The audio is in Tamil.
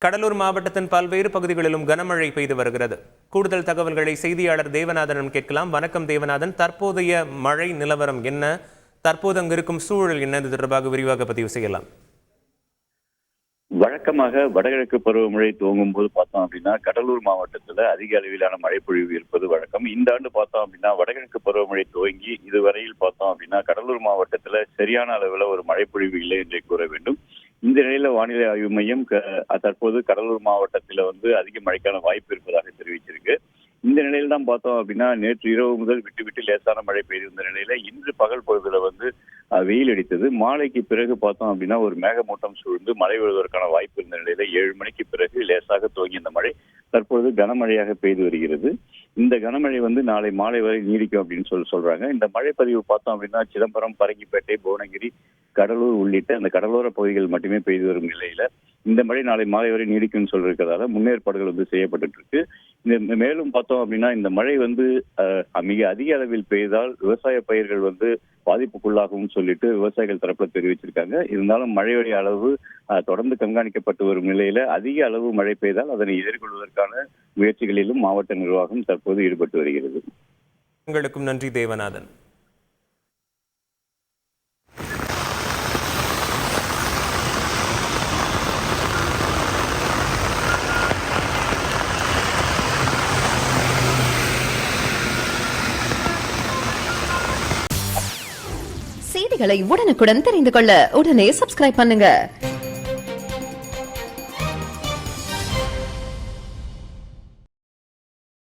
கடலூர் மாவட்டத்தின் பல்வேறு பகுதிகளிலும் கனமழை பெய்து வருகிறது. கூடுதல் தகவல்களை செய்தியாளர் தேவநாதனிடம் கேட்கலாம். வணக்கம் தேவநாதன், தற்போதைய மழை நிலவரம் என்ன? தற்போது அங்கு இருக்கும் சூழல் என்ன? இது தொடர்பாக விரிவாக பதிவு செய்யலாம். வழக்கமாக வடகிழக்கு பருவமழை துவங்கும் போது பார்த்தோம் அப்படின்னா கடலூர் மாவட்டத்துல அதிக அளவிலான மழைப்பொழிவு இருப்பது வழக்கம். இந்த ஆண்டு பார்த்தோம் அப்படின்னா வடகிழக்கு பருவமழை துவங்கி இதுவரையில் பார்த்தோம் அப்படின்னா கடலூர் மாவட்டத்துல சரியான அளவுல ஒரு மழைப்பொழிவு இல்லை என்றே கூற வேண்டும். இந்த நிலையில வானிலை ஆய்வு மையம் தற்போது கடலூர் மாவட்டத்தில் அதிக மழைக்கான வாய்ப்பு இருப்பதாக தெரிவிச்சிருக்கு. இந்த நிலையில தான் பார்த்தோம் அப்படின்னா நேற்று இரவு முதல் விட்டு விட்டு லேசான மழை பெய்திருந்த நிலையில இன்று பகல் பொழுதுல வெயில் அடித்தது. மாலைக்கு பிறகு பார்த்தோம் அப்படின்னா ஒரு மேகமூட்டம் சூழ்ந்து மழை விழுவதற்கான வாய்ப்பு இருந்த நிலையில 7 மணிக்கு பிறகு லேசாக துவங்கிய இந்த மழை தற்பொழுது கனமழையாக பெய்து வருகிறது. இந்த கனமழை நாளை மாலை வரை நீடிக்கும் அப்படின்னு சொல்றாங்க. இந்த மழை பதிவு பார்த்தோம் அப்படின்னா சிதம்பரம், பரங்கிப்பேட்டை, புவனகிரி, கடலூர் உள்ளிட்ட அந்த கடலோர பகுதிகள் மட்டுமே பெய்து வரும் நிலையில இந்த மழை நாளை மாலை வரை நீடிக்கும்னு சொல்லிருக்கிறதால முன்னேற்பாடுகள் செய்யப்பட்டு இருக்கு. மேலும் பார்த்தோம் அப்படின்னா இந்த மழை மிக அதிக அளவில் பெய்தால் விவசாய பயிர்கள் பாதிப்புக்குள்ளாகும் சொல்லிட்டு விவசாயிகள் தரப்புல தெரிவிச்சிருக்காங்க. இருந்தாலும் மழையுடைய அளவு தொடர்ந்து கண்காணிக்கப்பட்டு வரும் நிலையில அதிக அளவு மழை பெய்தால் அதனை எதிர்கொள்வதற்கான முயற்சிகளிலும் மாவட்ட நிர்வாகம் தற்போது ஈடுபட்டு வருகிறது. உங்களுக்கும் நன்றி தேவநாதன். செய்திகளை உடனுக்குடன் தெரிந்து கொள்ள உடனே சப்ஸ்கிரைப் பண்ணுங்க.